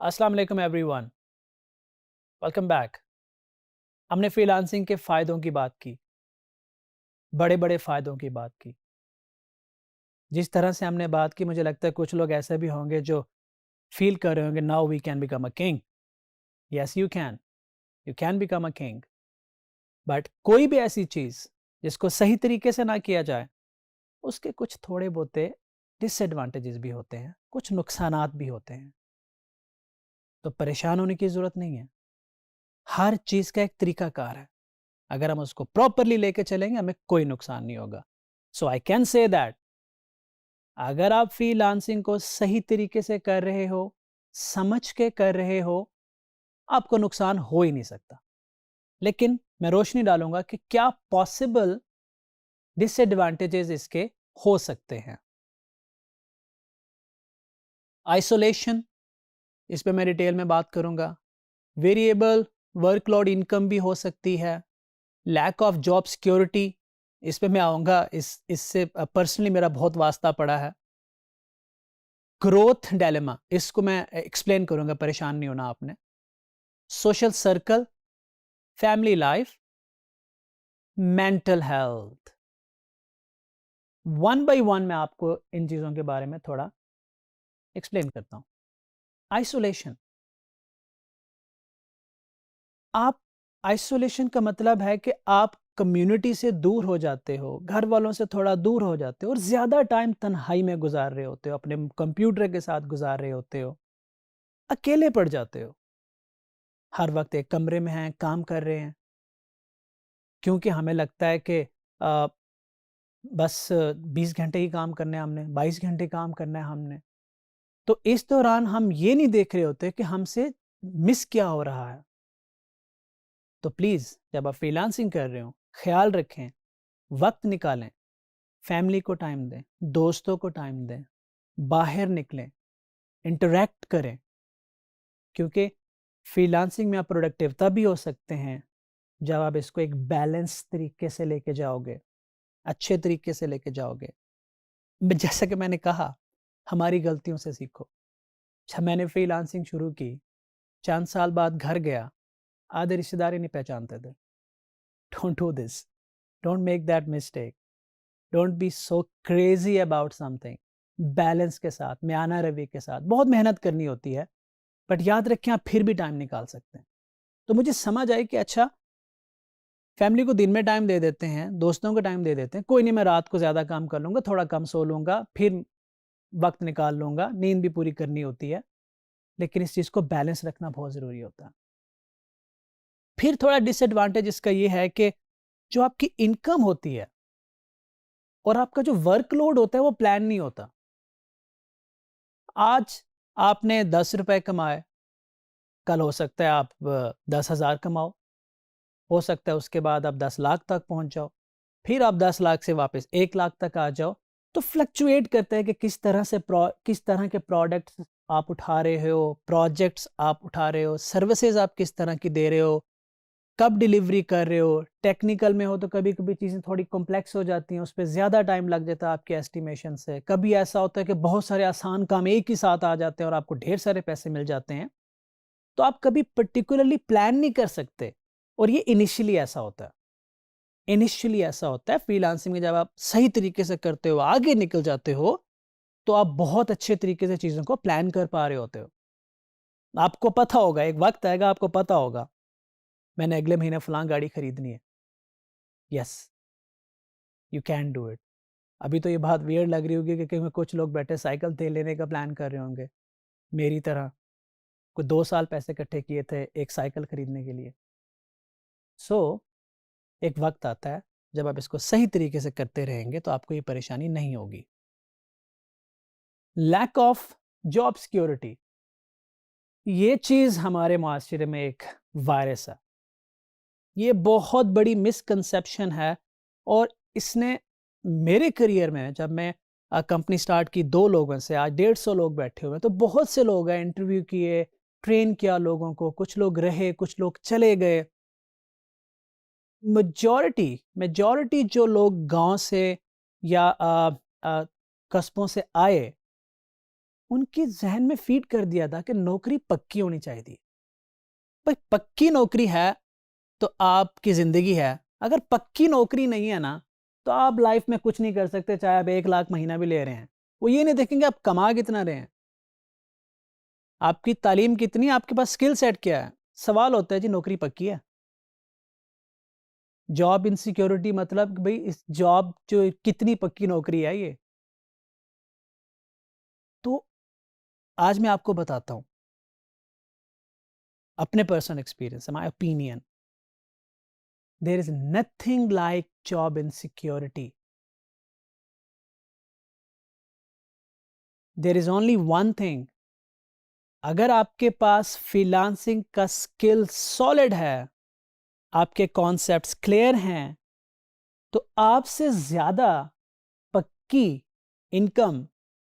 अस्सलाम वालेकुम everyone, welcome back. हमने फ्रीलांसिंग के फ़ायदों की बात की, बड़े-बड़े फ़ायदों की बात की। जिस तरह से हमने बात की मुझे लगता है कुछ लोग ऐसे भी होंगे जो फ़ील कर रहे होंगे now we can become a king. Yes you can become a king. But कोई भी ऐसी चीज़ जिसको सही तरीके से ना किया जाए, उसके कुछ थोड़े बहुते डिसएडवांटेजेस भी होते हैं, कुछ नुकसानात भी होते हैं। तो परेशान होने की ज़रूरत नहीं है। हर चीज़ का एक तरीकाकार है। अगर हम उसको प्रॉपरली लेके चलेंगे हमें कोई नुकसान नहीं होगा। सो आई कैन से दैट अगर आप फ्रीलांसिंग को सही तरीके से कर रहे हो, समझ के कर रहे हो, आपको नुकसान हो ही नहीं सकता। लेकिन मैं रोशनी डालूंगा कि क्या पॉसिबल डिसएडवांटेजेस इसके हो सकते हैं। आइसोलेशन, इस पे मैं डिटेल में बात करूंगा। वेरिएबल वर्कलोड इनकम भी हो सकती है। लैक ऑफ जॉब सिक्योरिटी, इस पे मैं आऊंगा। इससे पर्सनली मेरा बहुत वास्ता पड़ा है। ग्रोथ डायलेमा, इसको मैं एक्सप्लेन करूंगा, परेशान नहीं होना आपने। Social circle, family life, mental health. One by one मैं आपको इन चीज़ों के बारे में थोड़ा एक्सप्लेन करता हूँ। आइसोलेशन, आप आइसोलेशन का मतलब है कि आप कम्युनिटी से दूर हो जाते हो, घर वालों से थोड़ा दूर हो जाते हो और ज़्यादा टाइम तन्हाई में गुजार रहे होते हो, अपने कंप्यूटर के साथ गुजार रहे होते हो, अकेले पड़ जाते हो। हर वक्त एक कमरे में हैं, काम कर रहे हैं, क्योंकि हमें लगता है कि बस 20 घंटे ही काम करने हैं हमने, 22 घंटे काम करना है हमने। तो इस दौरान हम ये नहीं देख रहे होते कि हमसे मिस क्या हो रहा है। तो प्लीज़ जब आप फ्रीलांसिंग कर रहे हो, ख़्याल रखें, वक़्त निकालें, फैमिली को टाइम दें, दोस्तों को टाइम दें, बाहर निकलें, इंटरैक्ट करें, क्योंकि फ्रीलांसिंग में आप प्रोडक्टिव तभी हो सकते हैं, जब आप इसको एक बैलेंस तरीके से लेके जाओगे, अच्छे तरीके से लेके जाओगे। जैसा कि मैंने कहा, हमारी गलतियों से सीखो। जब मैंने फ्रीलांसिंग शुरू की, चंद साल बाद घर गया, आधे रिश्तेदार ही नहीं पहचानते थे। Don't do this, don't make that mistake, don't be so crazy about something. Balance के साथ, म्याना रवि के साथ, बहुत मेहनत करनी होती है, बट याद रखें आप फिर भी टाइम निकाल सकते हैं। तो मुझे समझ आई कि अच्छा, फैमिली को दिन में टाइम दे देते हैं, दोस्तों को टाइम दे देते हैं, कोई नहीं मैं रात को ज़्यादा काम कर लूँगा, थोड़ा कम सो लूँगा, फिर वक़्त निकाल लूँगा, नींद भी पूरी करनी होती है। लेकिन इस चीज़ को बैलेंस रखना बहुत ज़रूरी होता है। फिर थोड़ा डिसएडवांटेज इसका ये है कि जो आपकी इनकम होती है और आपका जो वर्कलोड होता है वो प्लान नहीं होता। आज आपने ₹10 कमाए, कल हो सकता है आप 10,000 कमाओ, हो सकता है उसके बाद आप 10 लाख तक पहुँच जाओ, फिर आप 10 लाख से वापस 1 लाख तक आ जाओ। तो फ्लक्चुएट करता है कि किस तरह के प्रोडक्ट्स आप उठा रहे हो, प्रोजेक्ट्स आप उठा रहे हो, सर्विसेज़ आप किस तरह की दे रहे हो, कब डिलीवरी कर रहे हो। टेक्निकल में हो तो कभी-कभी चीज़ें थोड़ी कॉम्प्लेक्स हो जाती हैं, उस पे ज़्यादा टाइम लग जाता है आपके एस्टिमेशन से। कभी ऐसा होता है कि बहुत सारे आसान काम एक ही साथ आ जाते हैं और आपको ढेर सारे पैसे मिल जाते हैं। तो आप कभी पर्टिकुलरली प्लान नहीं कर सकते और ये इनिशियली ऐसा होता है फ्रीलांसिंग में। जब आप सही तरीके से करते हो, आगे निकल जाते हो, तो आप बहुत अच्छे तरीके से चीज़ों को प्लान कर पा रहे होते हो। आपको पता होगा, एक वक़्त आएगा आपको पता होगा, मैंने अगले महीने फलाँ गाड़ी खरीदनी है। Yes, you can do it. अभी तो ये बात वियर्ड लग रही होगी क्योंकि में कुछ लोग बैठे साइकिल तेल लेने का प्लान कर रहे होंगे, मेरी तरह। कोई 2 साल पैसे इकट्ठे किए थे एक साइकिल खरीदने के लिए। सो एक वक़्त आता है, जब आप इसको सही तरीके से करते रहेंगे तो आपको ये परेशानी नहीं होगी। लैक ऑफ जॉब सिक्योरिटी, ये चीज़ हमारे माशरे में एक वायरस है। ये बहुत बड़ी मिसकंसेप्शन है और इसने मेरे करियर में, जब मैं कंपनी स्टार्ट की 2 लोगों से आज 150 लोग बैठे हुए हैं, तो बहुत से लोग हैं, इंटरव्यू किए, ट्रेन किया लोगों को, कुछ लोग रहे, कुछ लोग चले गए। मेजॉरिटी मेजॉरिटी जो लोग गाँव से या कस्बों से आए, उनके ज़हन में फ़ीड कर दिया था कि नौकरी पक्की होनी चाहिए। भाई पक्की नौकरी है, तो आपकी ज़िंदगी है। अगर पक्की नौकरी नहीं है ना, तो आप लाइफ़ में कुछ नहीं कर सकते, चाहे आप 1 लाख महीना भी ले रहे हैं। वो ये नहीं देखेंगे आप कमा कितना रहे हैं, आपकी तालीम कितनी है, आपके पास स्किल सेट क्या है। सवाल होता है जी नौकरी पक्की है। जॉब इनसिक्योरिटी मतलब कि भई इस जॉब जो कितनी पक्की नौकरी है ये। तो आज मैं आपको बताता हूँ, अपने पर्सनल एक्सपीरियंस से, my opinion, there is nothing like job insecurity. There is only one thing, अगर आपके पास फ्रीलांसिंग का स्किल सॉलिड है, आपके कॉन्सेप्ट्स क्लियर हैं, तो आपसे ज़्यादा पक्की इनकम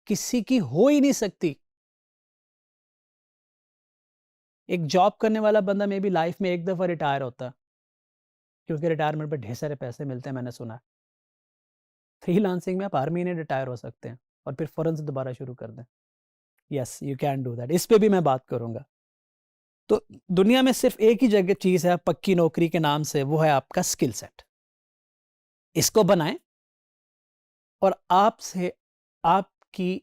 किसी की हो ही नहीं सकती। एक जॉब करने वाला बंदा मे बी लाइफ में एक दफ़ा रिटायर होता है, क्योंकि रिटायरमेंट पे ढेर सारे पैसे मिलते हैं, मैंने सुना है। फ्रीलांसिंग में आप हर महीने रिटायर हो सकते हैं और फिर फ़ौरन से दोबारा शुरू कर दें। Yes, you can do that. इस पे भी मैं बात करूँगा। तो दुनिया में सिर्फ़ एक ही जगह चीज़ है पक्की नौकरी के नाम से, वो है आपका स्किल सेट। इसको बनाएँ और आपसे आपकी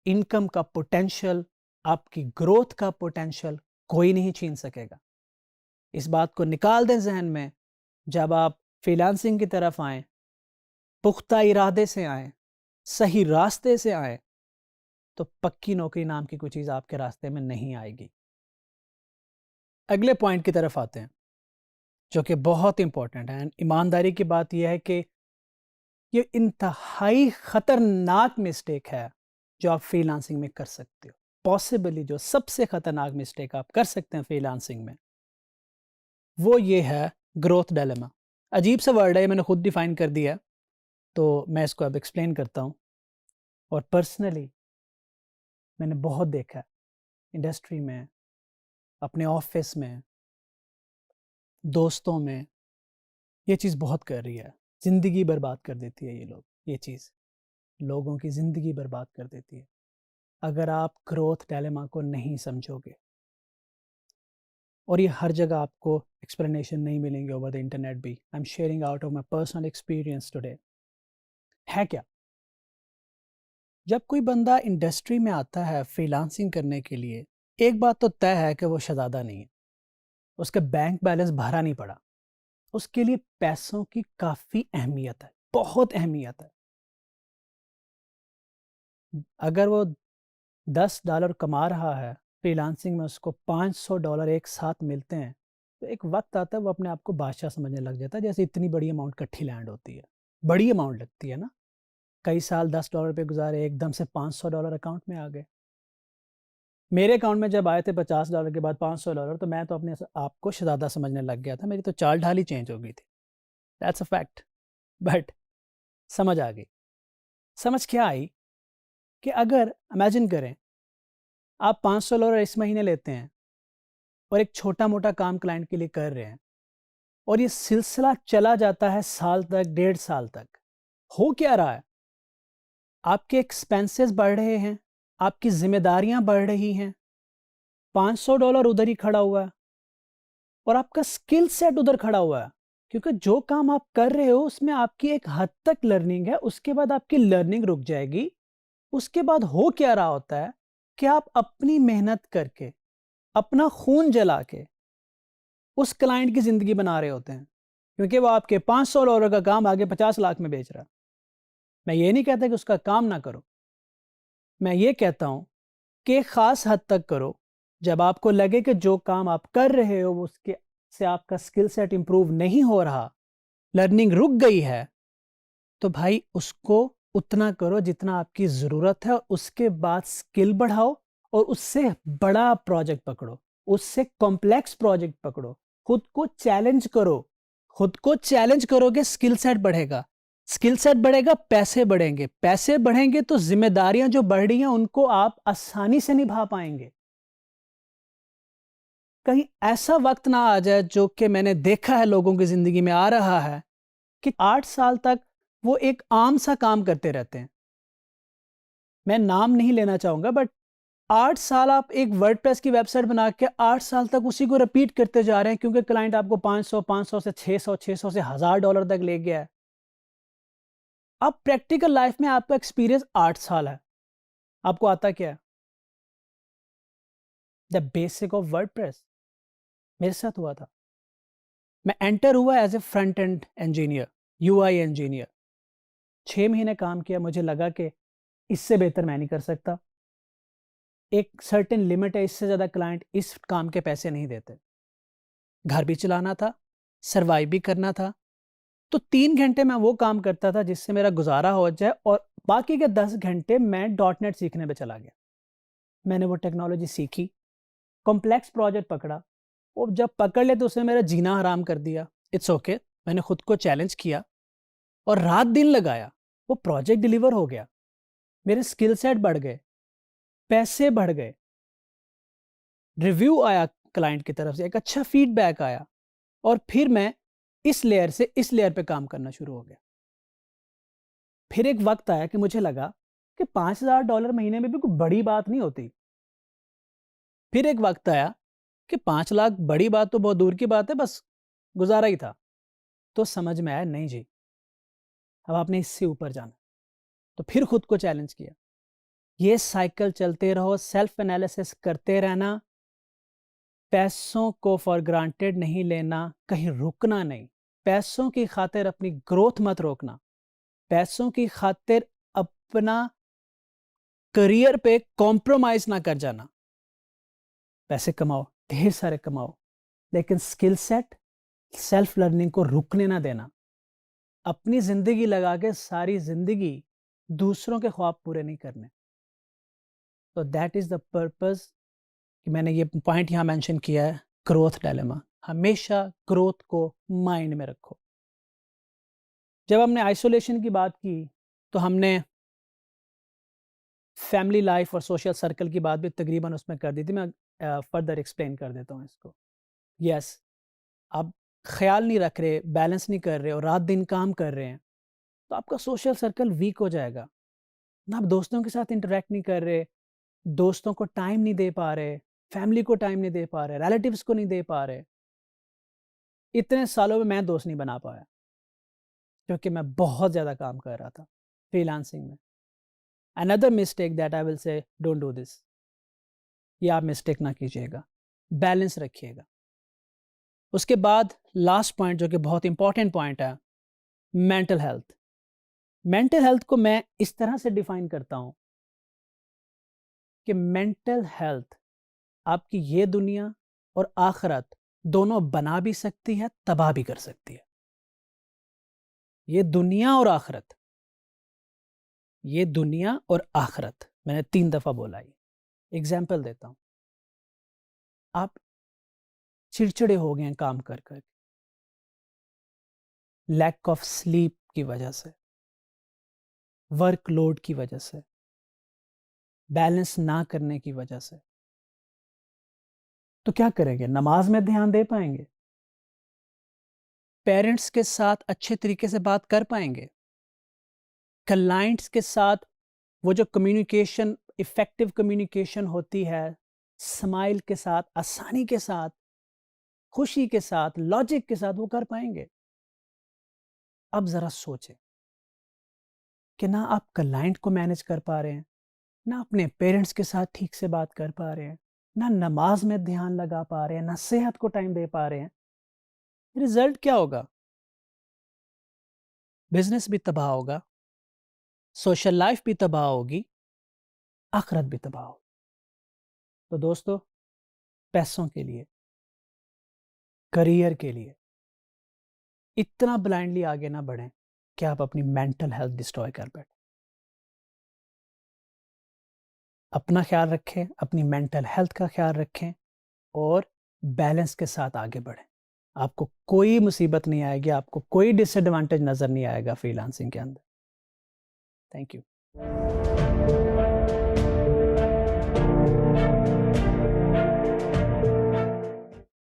इनकम का पोटेंशियल, आपकी ग्रोथ का पोटेंशियल कोई नहीं छीन सकेगा। इस बात को निकाल दें ज़हन में, जब आप फ्रीलांसिंग की तरफ आएँ, पुख्ता इरादे से आएँ, सही रास्ते से आएँ, तो पक्की नौकरी नाम की कोई चीज़ आपके रास्ते में नहीं आएगी। अगले पॉइंट की तरफ आते हैं, जो कि बहुत इंपॉर्टेंट है। एंड ईमानदारी की बात यह है कि ये इंतहाई खतरनाक मिस्टेक है जो आप फ्रीलांसिंग में कर सकते हो। पॉसिबली जो सबसे खतरनाक मिस्टेक आप कर सकते हैं फ्रीलांसिंग में, वो ये है ग्रोथ डायलेमा। अजीब सा वर्ड है, ये मैंने खुद डिफाइन कर दिया है, तो मैं इसको अब एक्सप्लेन करता हूँ। और पर्सनली मैंने बहुत देखा है इंडस्ट्री में, अपने ऑफिस में, दोस्तों में, ये चीज़ बहुत कर रही है। ज़िंदगी बर्बाद कर देती है ये लोग, ये चीज़ लोगों की ज़िंदगी बर्बाद कर देती है अगर आप ग्रोथ डायलेमा को नहीं समझोगे। और ये हर जगह आपको एक्सप्लेनेशन नहीं मिलेंगे ओवर द इंटरनेट भी। I am sharing out of my personal experience today. है क्या, जब कोई बंदा इंडस्ट्री में आता है फ्रीलांसिंग करने के लिए, एक बात तो तय है कि वो शहज़ादा नहीं है, उसका बैंक बैलेंस भरा नहीं पड़ा, उसके लिए पैसों की काफ़ी अहमियत है, बहुत अहमियत है। अगर वो $10 कमा रहा है, फ्रीलांसिंग में उसको $500 एक साथ मिलते हैं, तो एक वक्त आता है वो अपने आप को बादशाह समझने लग जाता है, जैसे इतनी बड़ी अमाउंट इकट्ठी लैंड होती है। बड़ी अमाउंट लगती है ना, कई साल $10 पे गुजारे, एकदम से $500 अकाउंट में आ गए। मेरे अकाउंट में जब आए थे $50 के बाद $500, तो मैं तो अपने आप को शहज़ादा समझने लग गया था, मेरी तो चाल ढाल ही चेंज हो गई थी। That's a fact. बट समझ आ गई। समझ क्या आई कि अगर इमेजिन करें, आप $500 इस महीने लेते हैं और एक छोटा-मोटा काम क्लाइंट के लिए कर रहे हैं, और ये सिलसिला चला जाता है साल तक, 1.5 साल तक। हो क्या रहा है? आपके एक्सपेंसेस बढ़ रहे हैं, आपकी ज़िम्मेदारियाँ बढ़ रही हैं, $500 उधर ही खड़ा हुआ है और आपका स्किल सेट उधर खड़ा हुआ है। क्योंकि जो काम आप कर रहे हो उसमें आपकी एक हद तक लर्निंग है, उसके बाद आपकी लर्निंग रुक जाएगी। उसके बाद हो क्या रहा होता है कि आप अपनी मेहनत करके, अपना खून जला के उस क्लाइंट की ज़िंदगी बना रहे होते हैं, क्योंकि वो आपके $500 का काम आगे 50 लाख में बेच रहा है। मैं ये नहीं कहता कि उसका काम ना करो, मैं ये कहता हूँ कि एक ख़ास हद तक करो। जब आपको लगे कि जो काम आप कर रहे हो उसके से आपका स्किल सेट इम्प्रूव नहीं हो रहा, लर्निंग रुक गई है, तो भाई उसको उतना करो जितना आपकी ज़रूरत है, और उसके बाद स्किल बढ़ाओ और उससे बड़ा प्रोजेक्ट पकड़ो, उससे कॉम्प्लेक्स प्रोजेक्ट पकड़ो, खुद को चैलेंज करो। खुद को चैलेंज करोगे, स्किल सेट बढ़ेगा, स्किल सेट बढ़ेगा, पैसे बढ़ेंगे, पैसे बढ़ेंगे तो जिम्मेदारियां जो बढ़ रही हैं उनको आप आसानी से निभा पाएंगे। कहीं ऐसा वक्त ना आ जाए, जो कि मैंने देखा है लोगों की ज़िंदगी में आ रहा है, कि 8 साल तक वो एक आम सा काम करते रहते हैं। मैं नाम नहीं लेना चाहूँगा, बट 8 साल आप एक वर्डप्रेस की वेबसाइट बना के 8 साल तक उसी को रिपीट करते जा रहे हैं क्योंकि क्लाइंट आपको 500 से 600 से $1000 तक ले गया है। अब प्रैक्टिकल लाइफ में आपका एक्सपीरियंस 8 साल है, आपको आता क्या है? The basic of WordPress. मेरे साथ हुआ था। मैं एंटर हुआ as a front end engineer, UI engineer. 6 महीने काम किया, मुझे लगा कि इससे बेहतर मैं नहीं कर सकता। एक सर्टेन लिमिट है, इससे ज़्यादा क्लाइंट इस काम के पैसे नहीं देते। घर भी चलाना था, सर्वाइव भी करना था, तो 3 घंटे मैं वो काम करता था जिससे मेरा गुजारा हो जाए और बाकी के 10 घंटे मैं डॉट नेट सीखने पे चला गया। मैंने वो टेक्नोलॉजी सीखी, कॉम्प्लेक्स प्रोजेक्ट पकड़ा, और जब पकड़ ले तो उसने मेरा जीना हराम कर दिया। इट्स ओके, मैंने खुद को चैलेंज किया और रात दिन लगाया, वो प्रोजेक्ट डिलीवर हो गया, मेरे स्किल सेट बढ़ गए, पैसे बढ़ गए, रिव्यू आया क्लाइंट की तरफ से, एक अच्छा फीडबैक आया, और फिर मैं इस लेयर से इस लेयर पे काम करना शुरू हो गया। फिर एक वक्त आया कि मुझे लगा कि $5000 महीने में भी कोई बड़ी बात नहीं होती। फिर एक वक्त आया कि 5 लाख बड़ी बात तो बहुत दूर की बात है, बस गुजारा ही था। तो समझ में आया नहीं जी, अब आपने इससे ऊपर जाना। तो फिर खुद को चैलेंज किया, ये साइकिल चलते रहो, सेल्फ एनालिसिस करते रहना, पैसों को फॉर ग्रांटेड नहीं लेना, कहीं रुकना नहीं, पैसों की खातिर अपनी ग्रोथ मत रोकना, पैसों की खातिर अपना करियर पे कॉम्प्रोमाइज ना कर जाना। पैसे कमाओ, ढेर सारे कमाओ, लेकिन स्किल सेट, सेल्फ लर्निंग को रुकने ना देना। अपनी जिंदगी लगा के सारी जिंदगी दूसरों के ख्वाब पूरे नहीं करने। तो दैट इज द पर्पस कि मैंने ये पॉइंट यहाँ मेंशन किया है, ग्रोथ डायलेमा। हमेशा ग्रोथ को माइंड में रखो। जब हमने आइसोलेशन की बात की तो हमने फैमिली लाइफ और सोशल सर्कल की बात भी तकरीबन उसमें कर दी थी। मैं फर्दर एक्सप्लेन कर देता हूँ इसको। यस, आप ख्याल नहीं रख रहे, बैलेंस नहीं कर रहे और रात दिन काम कर रहे हैं, तो आपका सोशल सर्कल वीक हो जाएगा ना। आप दोस्तों के साथ इंटरेक्ट नहीं कर रहे, दोस्तों को टाइम नहीं दे पा रहे, फैमिली को टाइम नहीं दे पा रहे, रिलेटिव्स को नहीं दे पा रहे। इतने सालों में मैं दोस्त नहीं बना पाया क्योंकि मैं बहुत ज़्यादा काम कर रहा था फ्रीलांसिंग में। Another mistake that I will say, don't do this. ये आप मिस्टेक ना कीजिएगा, बैलेंस रखिएगा। उसके बाद लास्ट पॉइंट जो कि बहुत इंपॉर्टेंट पॉइंट है, मेंटल हेल्थ। मेंटल हेल्थ को मैं इस तरह से डिफाइन करता हूं कि मेंटल हेल्थ आपकी ये दुनिया और आखिरत दोनों बना भी सकती है, तबाह भी कर सकती है। ये दुनिया और आखिरत, ये दुनिया और आखिरत, मैंने 3 दफा बोला। ये एग्जाम्पल देता हूं। आप चिड़चिड़े हो गए हैं काम कर कर, लैक ऑफ स्लीप की वजह से, वर्कलोड की वजह से, बैलेंस ना करने की वजह से, तो क्या करेंगे? नमाज में ध्यान दे पाएंगे? पेरेंट्स के साथ अच्छे तरीके से बात कर पाएंगे? क्लाइंट्स के साथ वो जो कम्युनिकेशन, इफेक्टिव कम्युनिकेशन होती है, स्माइल के साथ, आसानी के साथ, खुशी के साथ, लॉजिक के साथ, वो कर पाएंगे? अब जरा सोचें कि ना आप क्लाइंट को मैनेज कर पा रहे हैं, ना अपने पेरेंट्स के साथ ठीक से बात कर पा रहे हैं, ना नमाज में ध्यान लगा पा रहे हैं, ना सेहत को टाइम दे पा रहे हैं। रिजल्ट क्या होगा? बिजनेस भी तबाह होगा, सोशल लाइफ भी तबाह होगी, आखिरत भी तबाह होगी। तो दोस्तों, पैसों के लिए, करियर के लिए इतना ब्लाइंडली आगे ना बढ़ें कि आप अपनी मेंटल हेल्थ डिस्ट्रॉय कर बैठें। अपना ख्याल रखें, अपनी मेंटल हेल्थ का ख्याल रखें और बैलेंस के साथ आगे बढ़ें। आपको कोई मुसीबत नहीं आएगी, आपको कोई डिसएडवांटेज नज़र नहीं आएगा फ्रीलांसिंग के अंदर। Thank you.